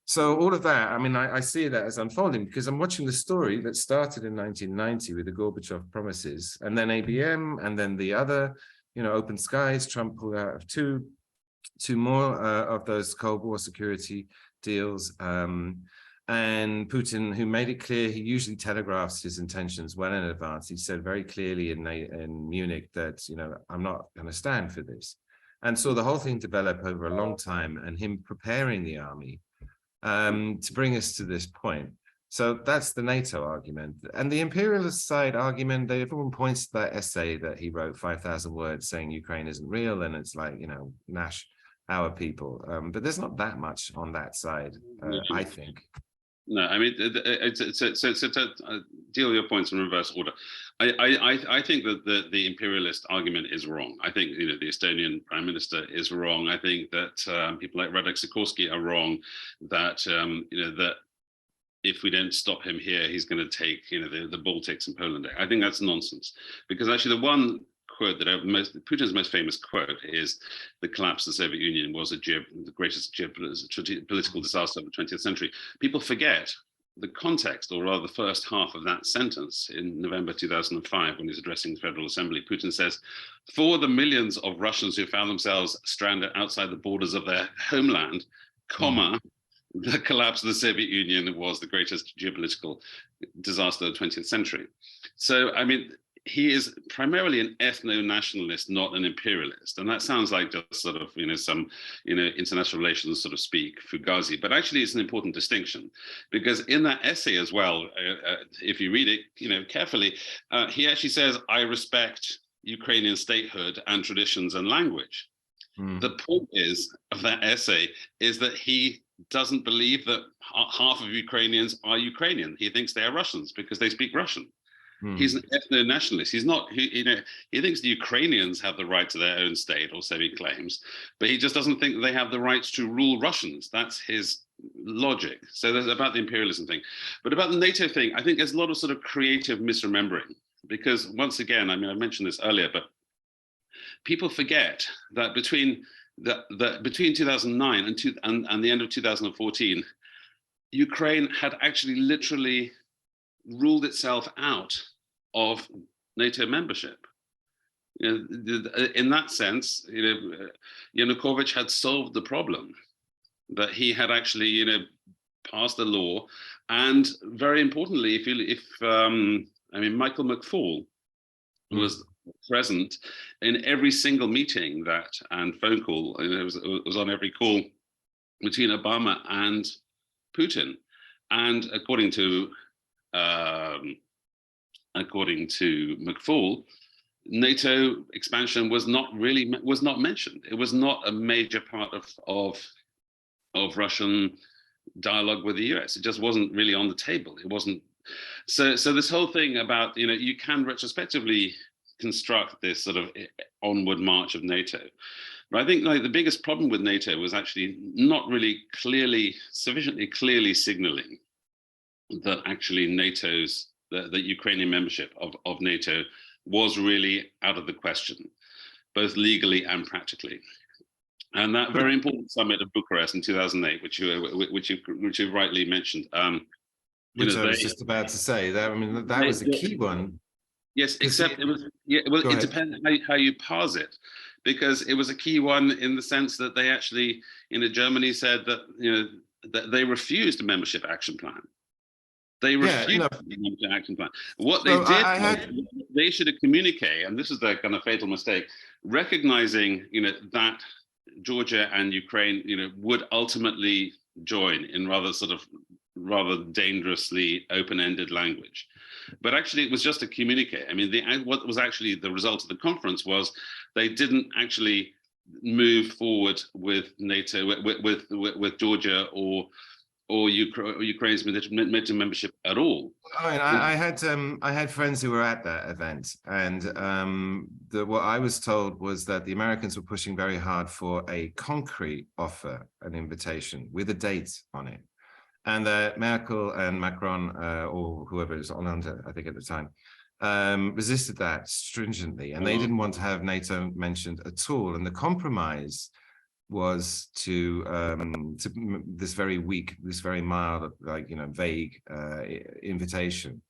So all of that, I mean, I see that as unfolding because I'm watching the story that started in 1990 with the Gorbachev promises, and then ABM, and then the other, Open Skies. Trump pulled out of two more of those Cold War security deals. And Putin, who made it clear, he usually telegraphs his intentions well in advance. He said very clearly in Munich that, I'm not going to stand for this. And so the whole thing developed over a long time, and him preparing the army to bring us to this point. So that's the NATO argument. And the imperialist side argument, everyone points to that essay that he wrote, 5,000 words, saying Ukraine isn't real, and it's like, Nash, our people. But there's not that much on that side, I think. No, I mean, so to deal with your points in reverse order, I think that the imperialist argument is wrong. I think the Estonian prime minister is wrong. I think that people like Radek Sikorski are wrong. That that if we don't stop him here, he's going to take the Baltics and Poland. I think that's nonsense, because actually the one quote that Putin's most famous quote is, the collapse of the Soviet Union was the greatest geopolitical disaster of the 20th century. People forget the context, or rather the first half of that sentence in November 2005, when he's addressing the Federal Assembly. Putin says, for the millions of Russians who found themselves stranded outside the borders of their homeland, the collapse of the Soviet Union was the greatest geopolitical disaster of the 20th century. So, I mean, he is primarily an ethno-nationalist, not an imperialist. And that sounds like just sort of, some, international relations sort of speak, Fugazi. But actually, it's an important distinction, because in that essay as well, if you read it, carefully, he actually says, I respect Ukrainian statehood and traditions and language. The point of that essay is that he doesn't believe that half of Ukrainians are Ukrainian. He thinks they are Russians because they speak Russian. He's an ethno-nationalist. He's not, he thinks the Ukrainians have the right to their own state, or so he claims, but he just doesn't think that they have the right to rule Russians. That's his logic. So there's about the imperialism thing. But about the NATO thing, I think there's a lot of sort of creative misremembering, because once again, I mean, I mentioned this earlier, but people forget that between 2009 and the end of 2014, Ukraine had actually literally ruled itself out of NATO membership. In that sense, Yanukovych had solved the problem, that he had actually, passed a law, and very importantly, Michael McFaul was present in every single meeting and phone call. It was on every call between Obama and Putin, and according to McFaul, NATO expansion was not mentioned. It was not a major part of Russian dialogue with the US. It just wasn't really on the table. It wasn't. So this whole thing about, you can retrospectively construct this sort of onward march of NATO. But I think like the biggest problem with NATO was actually not really sufficiently clearly signaling that actually the Ukrainian membership of NATO was really out of the question, both legally and practically. And that very important summit of Bucharest in 2008, which you rightly mentioned, which I was just about to say, that I mean that was a key one. Yes, except it depends how you parse it, because it was a key one in the sense that they actually, Germany said that that they refused a membership action plan. They refused the membership action plan. What they did, they should have communicated, and this is their kind of fatal mistake, recognizing that Georgia and Ukraine would ultimately join in rather dangerously open-ended language. But actually, it was just a communique. I mean, what was actually the result of the conference was they didn't actually move forward with NATO, with Georgia or Ukraine's NATO membership at all. I mean, I had friends who were at that event, and what I was told was that the Americans were pushing very hard for a concrete offer, an invitation with a date on it. And that Merkel and Macron, or whoever was Hollande, I think at the time, resisted that stringently, and they didn't want to have NATO mentioned at all. And the compromise was to this very weak, this very mild, vague invitation.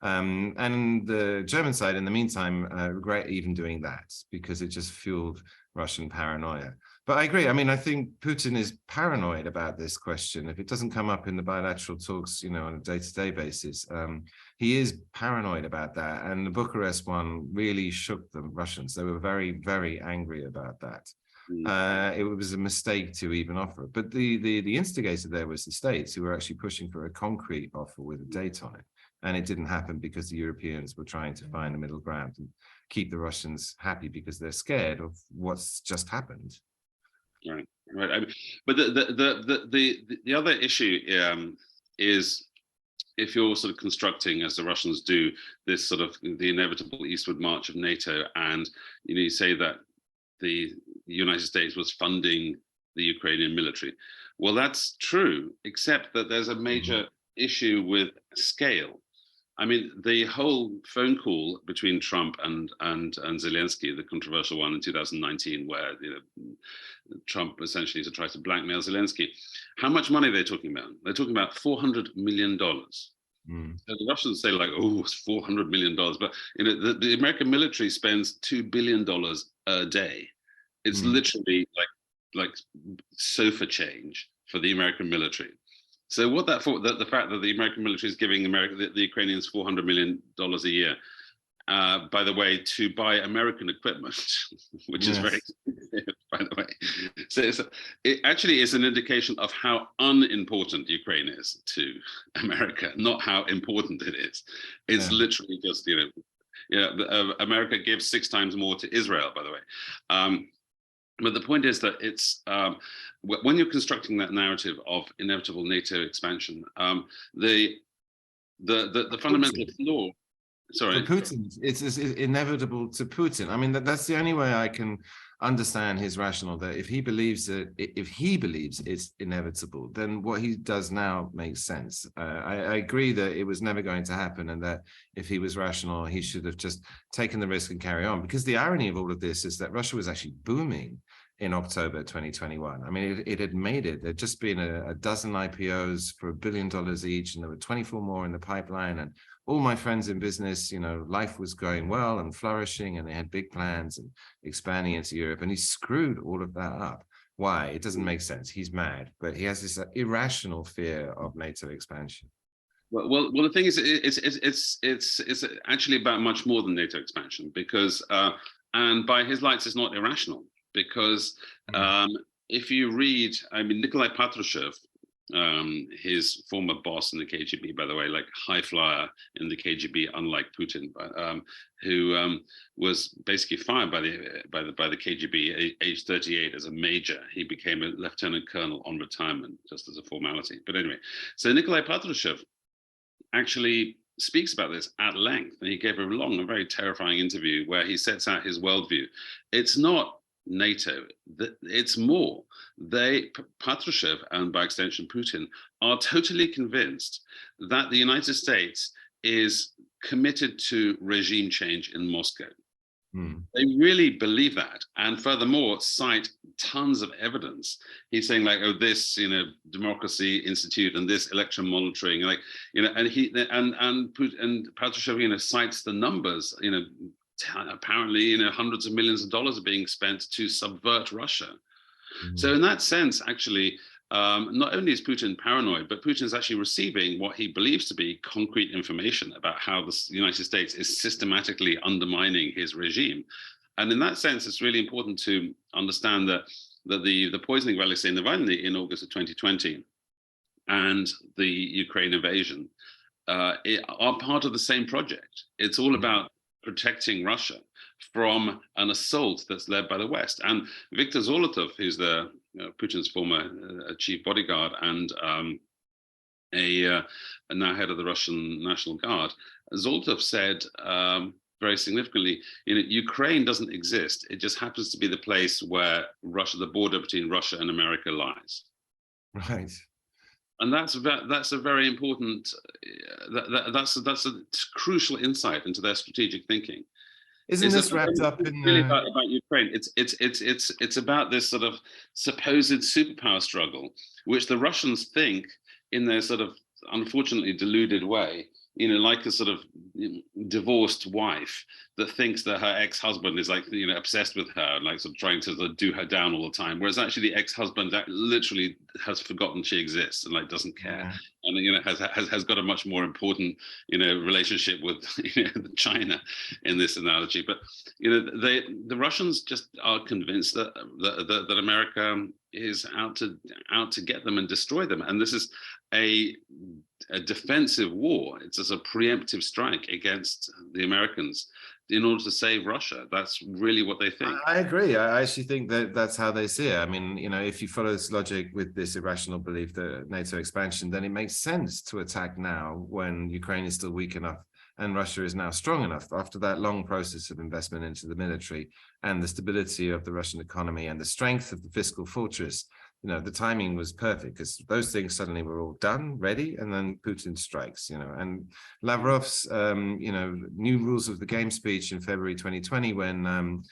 And the German side, in the meantime, regret even doing that, because it just fueled Russian paranoia. But I agree. I mean, I think Putin is paranoid about this question. If it doesn't come up in the bilateral talks, on a day-to-day basis, he is paranoid about that. And the Bucharest one really shook the Russians. They were very, very angry about that. It was a mistake to even offer it. But the instigator there was the States, who were actually pushing for a concrete offer with a date on it. And it didn't happen because the Europeans were trying to find a middle ground and keep the Russians happy, because they're scared of what's just happened. Right. I mean, but the other issue is, if you're sort of constructing, as the Russians do, this sort of the inevitable eastward march of NATO, and you say that the United States was funding the Ukrainian military. Well, that's true, except that there's a major issue with scale. I mean, the whole phone call between Trump and Zelensky, the controversial one in 2019, where Trump essentially tries to blackmail Zelensky. How much money are they talking about? They're talking about $400 million. So the Russians say it's $400 million, but the American military spends $2 billion a day. It's literally like sofa change for the American military. So what the fact that the American military is giving the Ukrainians $400 million a year, by the way, to buy American equipment, which is very expensive, by the way. So it actually is an indication of how unimportant Ukraine is to America, not how important it is. It's literally just, America gives 6 times more to Israel, by the way. But the point is that it's when you're constructing that narrative of inevitable NATO expansion, the fundamental flaw. Sorry, for Putin, it's inevitable to Putin. I mean, that's the only way I can understand his rationale. That if he believes it's inevitable, then what he does now makes sense. I agree that it was never going to happen, and that if he was rational, he should have just taken the risk and carry on. Because the irony of all of this is that Russia was actually booming in October 2021. I mean, it had made it. There'd just been a dozen IPOs for $1 billion each, and there were 24 more in the pipeline. And all my friends in business, life was going well and flourishing, and they had big plans and expanding into Europe. And he screwed all of that up. Why? It doesn't make sense. He's mad, but he has this irrational fear of NATO expansion. Well, the thing is, it's actually about much more than NATO expansion, because, and by his lights, it's not irrational. Because if you read, I mean, Nikolai Patrushev, his former boss in the KGB, by the way, like high flyer in the KGB, unlike Putin, who was basically fired by the KGB at age 38 as a major. He became a lieutenant colonel on retirement, just as a formality. But anyway, so Nikolai Patrushev actually speaks about this at length, and he gave a long and very terrifying interview where he sets out his worldview. It's not NATO. It's more. Patrushev, and by extension Putin, are totally convinced that the United States is committed to regime change in Moscow. They really believe that, and furthermore cite tons of evidence. He's saying like, oh, this, Democracy Institute and this election monitoring, like, and Patrushev, cites the numbers, apparently, hundreds of millions of dollars are being spent to subvert Russia. So in that sense, actually, not only is Putin paranoid, but Putin is actually receiving what he believes to be concrete information about how the United States is systematically undermining his regime. And in that sense, it's really important to understand that the poisoning of Alexei Navalny in August of 2020 and the Ukraine invasion are part of the same project. It's all about protecting Russia from an assault that's led by the West. And Viktor Zolotov, who's Putin's former chief bodyguard and now head of the Russian National Guard, Zolotov said very significantly, Ukraine doesn't exist. It just happens to be the place where the border between Russia and America lies. Right. And that's a very important, that's a crucial insight into their strategic thinking. Isn't this wrapped up in really about Ukraine? It's about this sort of supposed superpower struggle, which the Russians think, in their sort of unfortunately deluded way, like a sort of divorced wife that thinks that her ex-husband is like, obsessed with her, and like sort of trying to do her down all the time. Whereas actually the ex-husband literally has forgotten she exists and like doesn't care, and has got a much more important relationship with China in this analogy. But the Russians just are convinced that America is out to get them and destroy them, and this is a defensive war. It's as a preemptive strike against the Americans in order to save Russia. That's really what they think. I agree. I actually think that that's how they see it. I mean, if you follow this logic with this irrational belief that NATO expansion, then it makes sense to attack now when Ukraine is still weak enough and Russia is now strong enough after that long process of investment into the military and the stability of the Russian economy and the strength of the fiscal fortress. The timing was perfect because those things suddenly were all done, ready, and then Putin strikes, and Lavrov's, new rules of the game speech in February 2020, when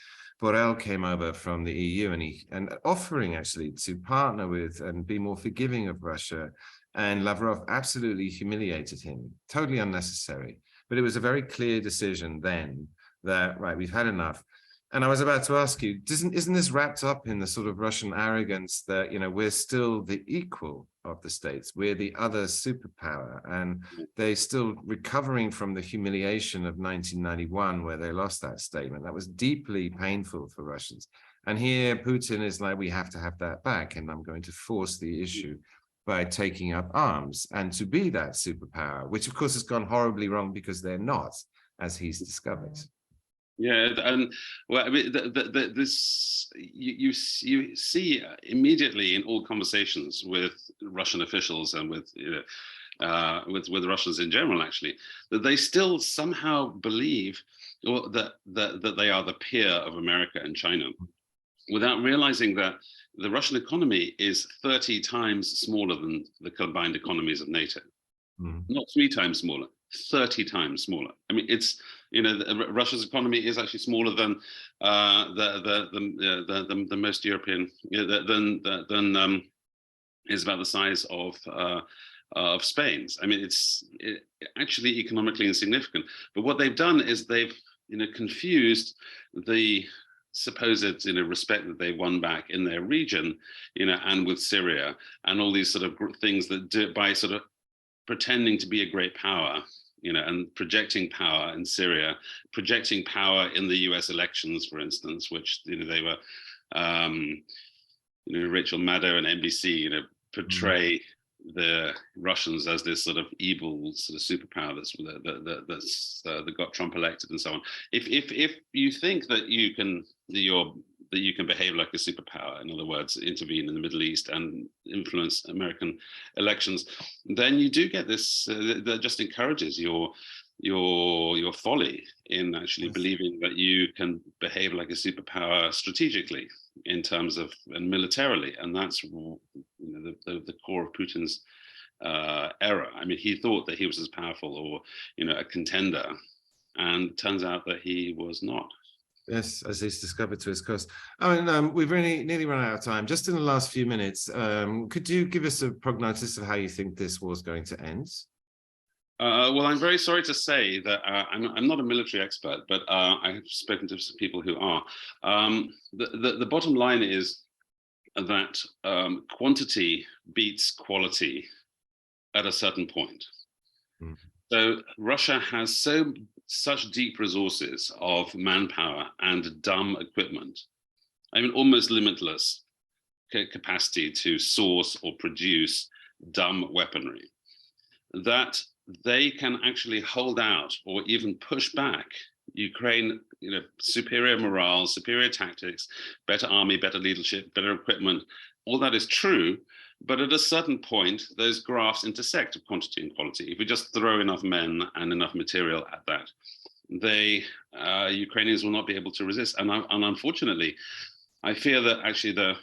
Borrell came over from the EU and offering actually to partner with and be more forgiving of Russia, and Lavrov absolutely humiliated him, totally unnecessary. But it was a very clear decision then that, right, we've had enough. And I was about to ask you, isn't this wrapped up in the sort of Russian arrogance that, we're still the equal of the states, we're the other superpower, and they're still recovering from the humiliation of 1991, where they lost that statement. That was deeply painful for Russians. And here Putin is like, we have to have that back, and I'm going to force the issue by taking up arms and to be that superpower, which of course has gone horribly wrong because they're not, as he's discovered. Yeah, and well, I mean, this you see immediately in all conversations with Russian officials and with Russians in general, actually, that they still somehow believe that they are the peer of America and China, without realizing that the Russian economy is 30 times smaller than the combined economies of NATO, not 3 times smaller. 30 times smaller. I mean, it's Russia's economy is actually smaller than the most European. Than is about the size of Spain's. I mean, it's actually economically insignificant. But what they've done is they've confused the supposed respect that they won back in their region, and with Syria and all these sort of things that do by sort of pretending to be a great power, and projecting power in Syria, projecting power in the US elections, for instance, which, they were, Rachel Maddow and NBC, portray the Russians as this sort of evil sort of superpower that got Trump elected and so on. If you think that you can behave like a superpower, in other words, intervene in the Middle East and influence American elections, then you do get this that just encourages your your folly in actually believing that you can behave like a superpower strategically in terms of and militarily, and that's the core of Putin's error. I mean, he thought that he was as powerful or a contender, and turns out that he was not. Yes, as he's discovered to his cost. I mean, we've really nearly run out of time. Just in the last few minutes, could you give us a prognosis of how you think this war is going to end? Well, I'm very sorry to say that I'm not a military expert, but I have spoken to some people who are. The bottom line is that quantity beats quality at a certain point. Mm. So Russia has such deep resources of manpower and dumb equipment. I mean, almost limitless capacity to source or produce dumb weaponry, that they can actually hold out or even push back Ukraine, superior morale, superior tactics, better army, better leadership, better equipment. All that is true, but at a certain point, those graphs intersect of quantity and quality. If we just throw enough men and enough material at that, Ukrainians will not be able to resist. And unfortunately, I fear that actually the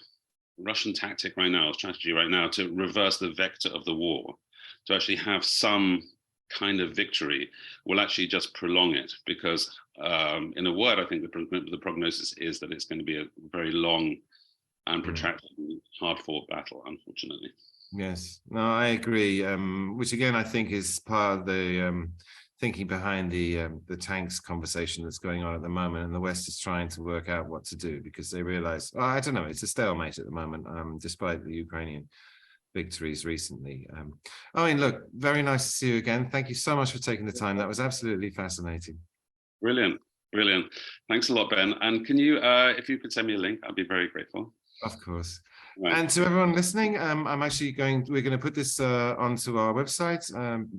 Russian tactic right now, strategy right now, to reverse the vector of the war, to actually have some kind of victory, will actually just prolong it. Because in a word, I think the prognosis is that it's going to be a very long and protracted, hard-fought battle, unfortunately. Yes, no, I agree. Which again, I think is part of the thinking behind the tanks conversation that's going on at the moment, and the West is trying to work out what to do because they realize, I don't know, it's a stalemate at the moment, despite the Ukrainian victories recently. I mean, look, very nice to see you again. Thank you so much for taking the time. That was absolutely fascinating. Brilliant, brilliant. Thanks a lot, Ben. And can you, if you could send me a link, I'd be very grateful. Of course. Right. And to everyone listening, we're going to put this onto our website,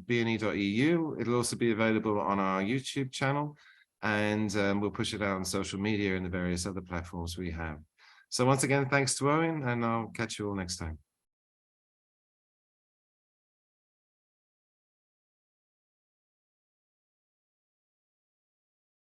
bne.eu. It'll also be available on our YouTube channel, and we'll push it out on social media and the various other platforms we have. So once again, thanks to Owen, and I'll catch you all next time.